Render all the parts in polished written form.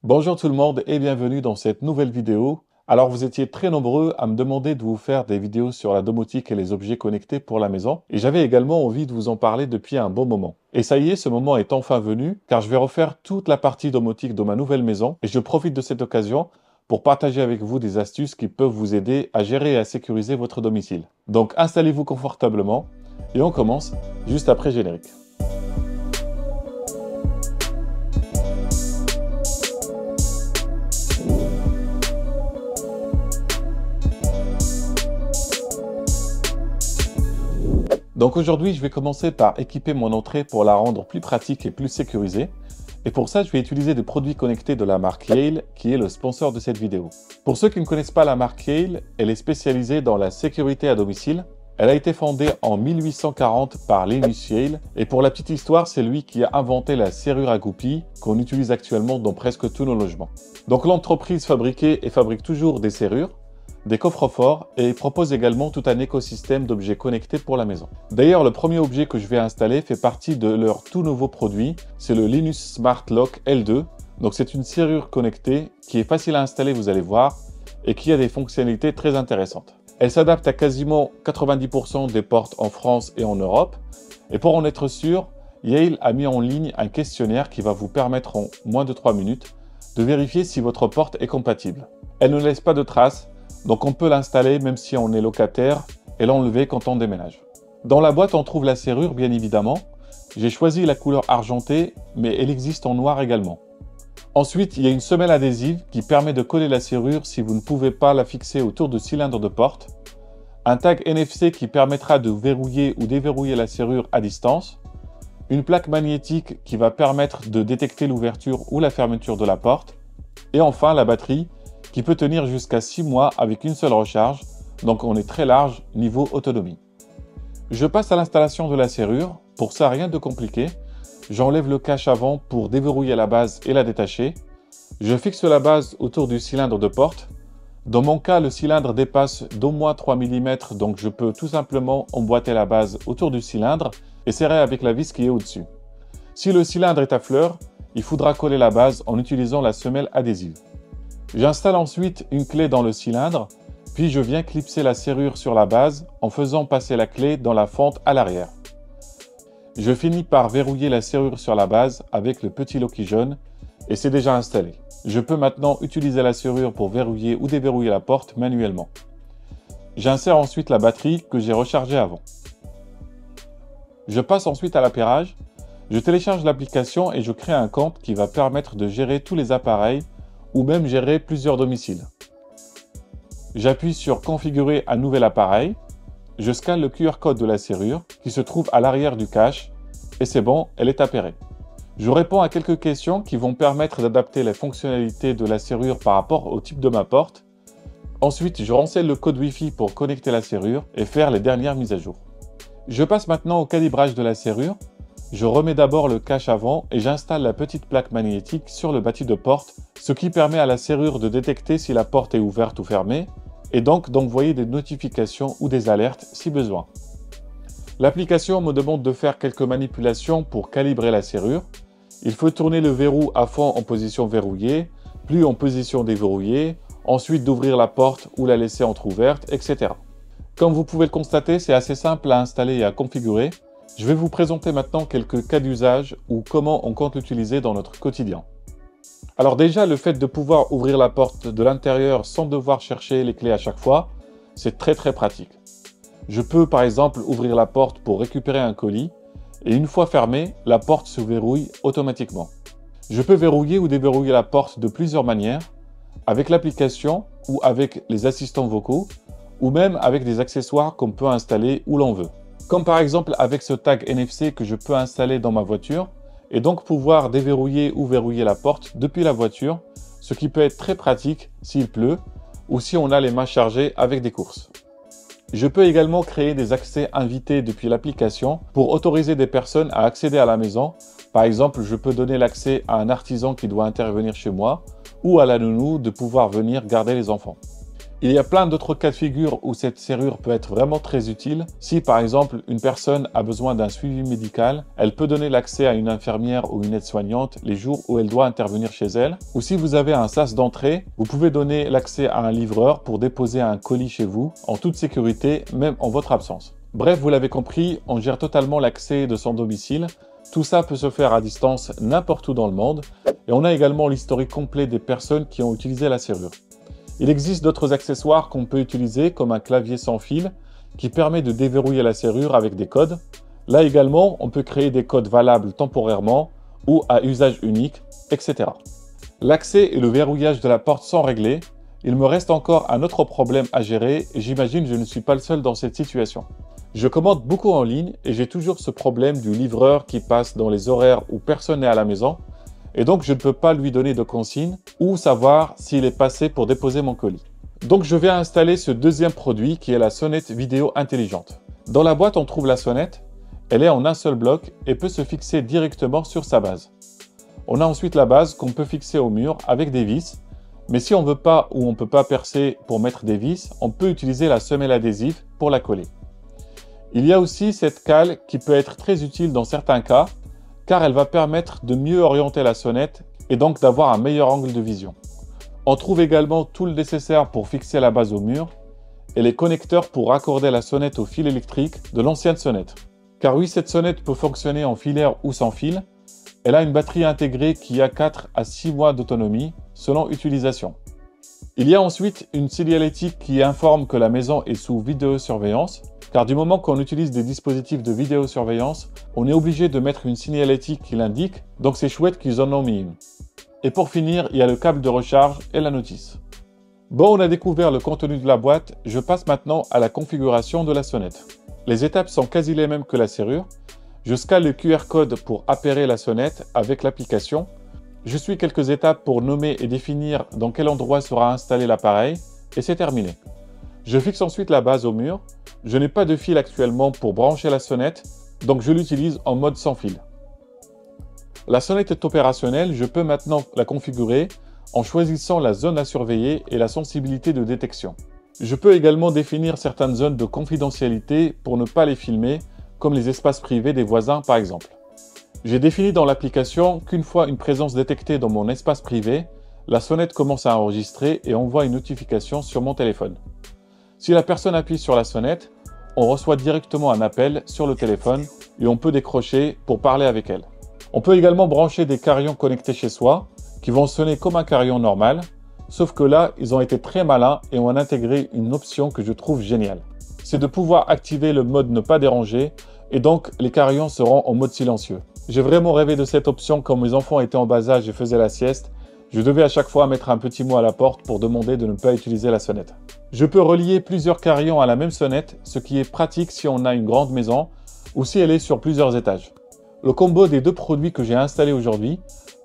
Bonjour tout le monde et bienvenue dans cette nouvelle vidéo. Alors vous étiez très nombreux à me demander de vous faire des vidéos sur la domotique et les objets connectés pour la maison. Et j'avais également envie de vous en parler depuis un bon moment. Et ça y est, ce moment est enfin venu car je vais refaire toute la partie domotique de ma nouvelle maison. Et je profite de cette occasion pour partager avec vous des astuces qui peuvent vous aider à gérer et à sécuriser votre domicile. Donc installez-vous confortablement et on commence juste après générique. Donc aujourd'hui, je vais commencer par équiper mon entrée pour la rendre plus pratique et plus sécurisée. Et pour ça, je vais utiliser des produits connectés de la marque Yale, qui est le sponsor de cette vidéo. Pour ceux qui ne connaissent pas la marque Yale, elle est spécialisée dans la sécurité à domicile. Elle a été fondée en 1840 par Linus Yale. Et pour la petite histoire, c'est lui qui a inventé la serrure à goupilles qu'on utilise actuellement dans presque tous nos logements. Donc l'entreprise fabriquait et fabrique toujours des serrures, des coffres-forts et propose également tout un écosystème d'objets connectés pour la maison. D'ailleurs, le premier objet que je vais installer fait partie de leur tout nouveau produit, c'est le Linus Smart Lock L2. Donc c'est une serrure connectée qui est facile à installer, vous allez voir, et qui a des fonctionnalités très intéressantes. Elle s'adapte à quasiment 90% des portes en France et en Europe. Et pour en être sûr, Yale a mis en ligne un questionnaire qui va vous permettre en moins de 3 minutes de vérifier si votre porte est compatible. Elle ne laisse pas de traces, donc on peut l'installer même si on est locataire et l'enlever quand on déménage. Dans la boîte, on trouve la serrure bien évidemment. J'ai choisi la couleur argentée, mais elle existe en noir également. Ensuite, il y a une semelle adhésive qui permet de coller la serrure si vous ne pouvez pas la fixer autour du cylindre de porte. Un tag NFC qui permettra de verrouiller ou déverrouiller la serrure à distance. Une plaque magnétique qui va permettre de détecter l'ouverture ou la fermeture de la porte. Et enfin, la batterie qui peut tenir jusqu'à 6 mois avec une seule recharge, donc on est très large niveau autonomie. Je passe à l'installation de la serrure. Pour ça, rien de compliqué. J'enlève le cache avant pour déverrouiller la base et la détacher. Je fixe la base autour du cylindre de porte. Dans mon cas, le cylindre dépasse d'au moins 3 mm, donc je peux tout simplement emboîter la base autour du cylindre et serrer avec la vis qui est au-dessus. Si le cylindre est à fleur, il faudra coller la base en utilisant la semelle adhésive. J'installe ensuite une clé dans le cylindre, puis je viens clipser la serrure sur la base en faisant passer la clé dans la fente à l'arrière. Je finis par verrouiller la serrure sur la base avec le petit loquet jaune et c'est déjà installé. Je peux maintenant utiliser la serrure pour verrouiller ou déverrouiller la porte manuellement. J'insère ensuite la batterie que j'ai rechargée avant. Je passe ensuite à l'appairage. Je télécharge l'application et je crée un compte qui va permettre de gérer tous les appareils ou même gérer plusieurs domiciles. J'appuie sur configurer un nouvel appareil. Je scanne le QR code de la serrure qui se trouve à l'arrière du cache et c'est bon, elle est appairée. Je réponds à quelques questions qui vont permettre d'adapter les fonctionnalités de la serrure par rapport au type de ma porte. Ensuite, je renseigne le code Wi-Fi pour connecter la serrure et faire les dernières mises à jour. Je passe maintenant au calibrage de la serrure. Je remets d'abord le cache avant et j'installe la petite plaque magnétique sur le bâti de porte, ce qui permet à la serrure de détecter si la porte est ouverte ou fermée et donc d'envoyer des notifications ou des alertes si besoin. L'application me demande de faire quelques manipulations pour calibrer la serrure. Il faut tourner le verrou à fond en position verrouillée, puis en position déverrouillée, ensuite d'ouvrir la porte ou la laisser entrouverte, etc. Comme vous pouvez le constater, c'est assez simple à installer et à configurer. Je vais vous présenter maintenant quelques cas d'usage ou comment on compte l'utiliser dans notre quotidien. Alors déjà, le fait de pouvoir ouvrir la porte de l'intérieur sans devoir chercher les clés à chaque fois, c'est très pratique. Je peux par exemple ouvrir la porte pour récupérer un colis et une fois fermée, la porte se verrouille automatiquement. Je peux verrouiller ou déverrouiller la porte de plusieurs manières, avec l'application ou avec les assistants vocaux ou même avec des accessoires qu'on peut installer où l'on veut. Comme par exemple avec ce tag NFC que je peux installer dans ma voiture et donc pouvoir déverrouiller ou verrouiller la porte depuis la voiture, ce qui peut être très pratique s'il pleut ou si on a les mains chargées avec des courses. Je peux également créer des accès invités depuis l'application pour autoriser des personnes à accéder à la maison. Par exemple, je peux donner l'accès à un artisan qui doit intervenir chez moi ou à la nounou de pouvoir venir garder les enfants. Il y a plein d'autres cas de figure où cette serrure peut être vraiment très utile. Si par exemple une personne a besoin d'un suivi médical, elle peut donner l'accès à une infirmière ou une aide-soignante les jours où elle doit intervenir chez elle. Ou si vous avez un sas d'entrée, vous pouvez donner l'accès à un livreur pour déposer un colis chez vous en toute sécurité, même en votre absence. Bref, vous l'avez compris, on gère totalement l'accès de son domicile. Tout ça peut se faire à distance n'importe où dans le monde. Et on a également l'historique complet des personnes qui ont utilisé la serrure. Il existe d'autres accessoires qu'on peut utiliser comme un clavier sans fil qui permet de déverrouiller la serrure avec des codes. Là également, on peut créer des codes valables temporairement ou à usage unique, etc. L'accès et le verrouillage de la porte sont réglés. Il me reste encore un autre problème à gérer et j'imagine que je ne suis pas le seul dans cette situation. Je commande beaucoup en ligne et j'ai toujours ce problème du livreur qui passe dans les horaires où personne n'est à la maison. Et donc, je ne peux pas lui donner de consigne ou savoir s'il est passé pour déposer mon colis. Donc, je vais installer ce deuxième produit qui est la sonnette vidéo intelligente. Dans la boîte, on trouve la sonnette. Elle est en un seul bloc et peut se fixer directement sur sa base. On a ensuite la base qu'on peut fixer au mur avec des vis. Mais si on ne veut pas ou on ne peut pas percer pour mettre des vis, on peut utiliser la semelle adhésive pour la coller. Il y a aussi cette cale qui peut être très utile dans certains cas, car elle va permettre de mieux orienter la sonnette et donc d'avoir un meilleur angle de vision. On trouve également tout le nécessaire pour fixer la base au mur et les connecteurs pour raccorder la sonnette au fil électrique de l'ancienne sonnette. Car oui, cette sonnette peut fonctionner en filaire ou sans fil. Elle a une batterie intégrée qui a 4 à 6 mois d'autonomie selon utilisation. Il y a ensuite une signalétique qui informe que la maison est sous vidéosurveillance. Car du moment qu'on utilise des dispositifs de vidéosurveillance, on est obligé de mettre une signalétique qui l'indique, donc c'est chouette qu'ils en ont mis une. Et pour finir, il y a le câble de recharge et la notice. Bon, on a découvert le contenu de la boîte, je passe maintenant à la configuration de la sonnette. Les étapes sont quasi les mêmes que la serrure. Je scanne le QR code pour appairer la sonnette avec l'application. Je suis quelques étapes pour nommer et définir dans quel endroit sera installé l'appareil, et c'est terminé. Je fixe ensuite la base au mur. Je n'ai pas de fil actuellement pour brancher la sonnette, donc je l'utilise en mode sans fil. La sonnette est opérationnelle, je peux maintenant la configurer en choisissant la zone à surveiller et la sensibilité de détection. Je peux également définir certaines zones de confidentialité pour ne pas les filmer, comme les espaces privés des voisins par exemple. J'ai défini dans l'application qu'une fois une présence détectée dans mon espace privé, la sonnette commence à enregistrer et envoie une notification sur mon téléphone. Si la personne appuie sur la sonnette, on reçoit directement un appel sur le téléphone et on peut décrocher pour parler avec elle. On peut également brancher des carillons connectés chez soi qui vont sonner comme un carillon normal, sauf que là, ils ont été très malins et ont intégré une option que je trouve géniale. C'est de pouvoir activer le mode ne pas déranger et donc les carillons seront en mode silencieux. J'ai vraiment rêvé de cette option quand mes enfants étaient en bas âge et faisaient la sieste. Je devais à chaque fois mettre un petit mot à la porte pour demander de ne pas utiliser la sonnette. Je peux relier plusieurs carillons à la même sonnette, ce qui est pratique si on a une grande maison ou si elle est sur plusieurs étages. Le combo des deux produits que j'ai installés aujourd'hui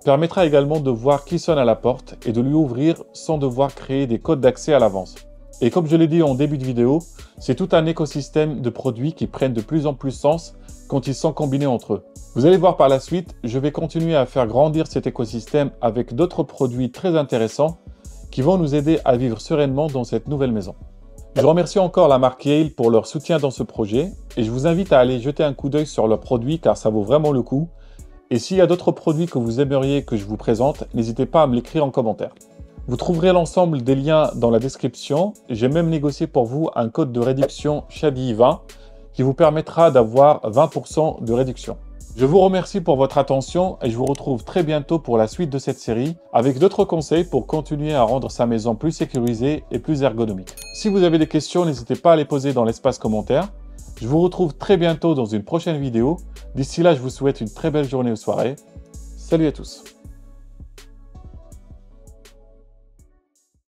permettra également de voir qui sonne à la porte et de lui ouvrir sans devoir créer des codes d'accès à l'avance. Et comme je l'ai dit en début de vidéo, c'est tout un écosystème de produits qui prennent de plus en plus sens quand ils sont combinés entre eux. Vous allez voir par la suite, je vais continuer à faire grandir cet écosystème avec d'autres produits très intéressants qui vont nous aider à vivre sereinement dans cette nouvelle maison. Je remercie encore la marque Yale pour leur soutien dans ce projet et je vous invite à aller jeter un coup d'œil sur leurs produits car ça vaut vraiment le coup. Et s'il y a d'autres produits que vous aimeriez que je vous présente, n'hésitez pas à me l'écrire en commentaire. Vous trouverez l'ensemble des liens dans la description. J'ai même négocié pour vous un code de réduction Shadi20 qui vous permettra d'avoir 20% de réduction. Je vous remercie pour votre attention et je vous retrouve très bientôt pour la suite de cette série avec d'autres conseils pour continuer à rendre sa maison plus sécurisée et plus ergonomique. Si vous avez des questions, n'hésitez pas à les poser dans l'espace commentaire. Je vous retrouve très bientôt dans une prochaine vidéo. D'ici là, je vous souhaite une très belle journée ou soirée. Salut à tous!